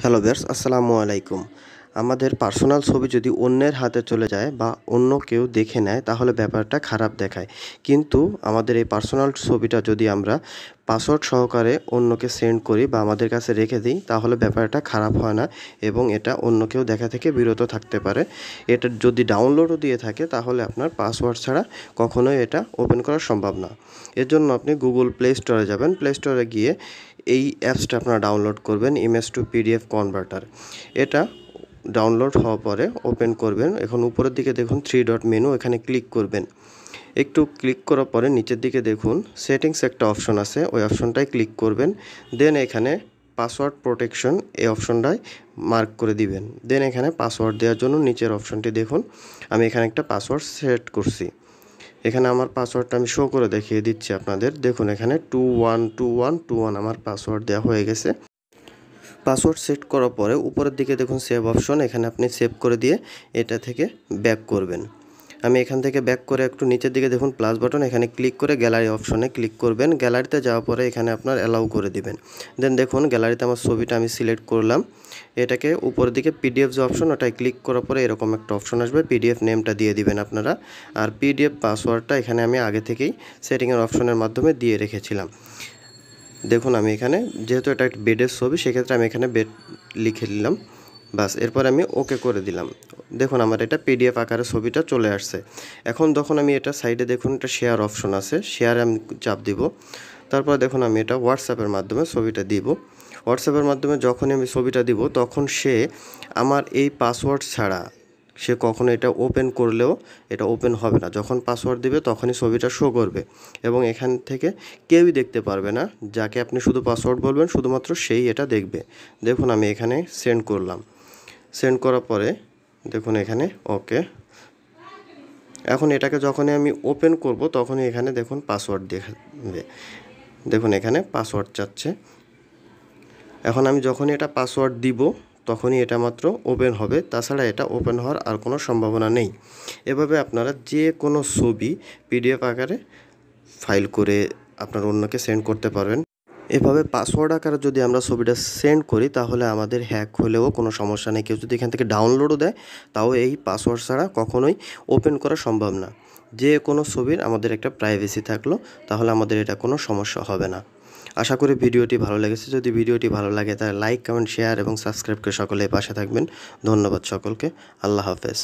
Hello viewers, আসসালামু আলাইকুম। আমাদের পার্সোনাল ছবি যদি অন্যের হাতে চলে যায় বা অন্য কেউ দেখে নেয় তাহলে ব্যাপারটা খারাপ দেখায়। কিন্তু আমাদের এই পার্সোনাল ছবিটা যদি আমরা পাসওয়ার্ড সহকারে অন্যকে সেন্ড করি বা আমাদের কাছে রেখে দিই তাহলে ব্যাপারটা খারাপ হয় না এবং এটা অন্য কেউ দেখা থেকে বিরত থাকতে পারে। এটা যদি ডাউনলোডও দিয়ে থাকে তাহলে আপনার পাসওয়ার্ড ছাড়া কখনোই এটা ওপেন করা সম্ভব না। এর জন্য আপনি গুগল প্লে স্টোরে যাবেন। প্লে স্টোরে গিয়ে এই অ্যাপসটা আপনারা ডাউনলোড করবেন, ইমেজ টু পিডিএফ কনভার্টার। এটা ডাউনলোড হওয়ার পরে ওপেন করবেন। এখন উপরের দিকে দেখুন 3 ডট মেনু, এখানে ক্লিক করবেন। একটু ক্লিক করার পরে নিচের দিকে দেখুন সেটিংস একটা অপশন আছে, ওই অপশনটায় ক্লিক করবেন। দেন এখানে পাসওয়ার্ড প্রোটেকশন এই অপশনটায় মার্ক করে দিবেন। দেন এখানে পাসওয়ার্ড দেওয়ার জন্য নিচের অপশনটি দেখুন, আমি এখানে একটা পাসওয়ার্ড সেট করছি। এখানে আমার পাসওয়ার্ডটা আমি শো করে দেখিয়ে দিচ্ছি আপনাদের। দেখুন এখানে 212121 আমার পাসওয়ার্ড দেওয়া হয়ে গেছে। পাসওয়ার্ড সেট করার পরে উপরের দিকে দেখুন সেভ অপশন, এখানে আপনি সেভ করে দিয়ে এটা থেকে ব্যাক করবেন। আমি এখান থেকে ব্যাক করে একটু নিচের দিকে দেখুন প্লাস বাটন, এখানে ক্লিক করে গ্যালারি অপশনে ক্লিক করবেন। গ্যালারিতে যাওয়ার পরে এখানে আপনার অ্যালাউ করে দিবেন। দেন দেখুন গ্যালারিতে আমার ছবিটা আমি সিলেক্ট করলাম। এটাকে উপরের দিকে পিডিএফ যে অপশন ওটাই ক্লিক করার পরে এরকম একটা অপশন আসবে, পিডিএফ নেমটা দিয়ে দিবেন আপনারা। আর পিডিএফ পাসওয়ার্ডটা এখানে আমি আগে থেকেই সেটিংয়ের অপশনের মাধ্যমে দিয়ে রেখেছিলাম। দেখুন আমি এখানে যেহেতু এটা একটা বেডের ছবি সেক্ষেত্রে আমি এখানে বেড লিখে দিলাম, বাস। এরপর আমি ওকে করে দিলাম। দেখুন আমার এটা পিডিএফ আকারে ছবিটা চলে আসছে। এখন যখন আমি এটা সাইডে দেখুন একটা শেয়ার অপশন আছে, শেয়ারে আমি চাপ দিব। তারপর দেখুন আমি এটা হোয়াটসঅ্যাপের মাধ্যমে ছবিটা দিব। হোয়াটসঅ্যাপের মাধ্যমে যখনই আমি ছবিটা দিব তখন সে আমার এই পাসওয়ার্ড ছাড়া সে কখনো এটা ওপেন করলেও এটা ওপেন হবে না। যখন পাসওয়ার্ড দিবে তখনই ছবিটা শো করবে এবং এখান থেকে কেউই দেখতে পারবে না। যাকে আপনি শুধু পাসওয়ার্ড বলবেন শুধুমাত্র সেই এটা দেখবে। দেখুন আমি এখানে সেন্ড করলাম। সেন্ড করার পরে দেখুন এখানে ওকে। এখন এটাকে যখনই আমি ওপেন করব তখনই এখানে দেখুন পাসওয়ার্ড দেখাবে। দেখুন এখানে পাসওয়ার্ড চাচ্ছে। এখন আমি যখনই এটা পাসওয়ার্ড দিব তখনই এটা মাত্র ওপেন হবে, তাছাড়া এটা ওপেন হওয়ার আর কোনো সম্ভাবনা নেই। এভাবে আপনারা যে কোনো ছবি পিডিএফ আকারে ফাইল করে আপনার অন্যকে সেন্ড করতে পারবেন। এভাবে পাসওয়ার্ড আকারে যদি আমরা ছবিটা সেন্ড করি তাহলে আমাদের হ্যাক হলেও কোনো সমস্যা নেই। কেউ যদি এখান থেকে ডাউনলোডও দেয় তাও এই পাসওয়ার্ড ছাড়া কখনোই ওপেন করা সম্ভব না। যে কোনো ছবির আমাদের একটা প্রাইভেসি থাকলো তাহলে আমাদের এটা কোনো সমস্যা হবে না। আশা করি ভিডিওটি ভালো লেগেছে। যদি ভিডিওটি ভালো লাগে তাহলে লাইক, কমেন্ট, শেয়ার এবং সাবস্ক্রাইব করে সকলে পাশে থাকবেন। ধন্যবাদ সকলকে। আল্লাহ হাফেজ।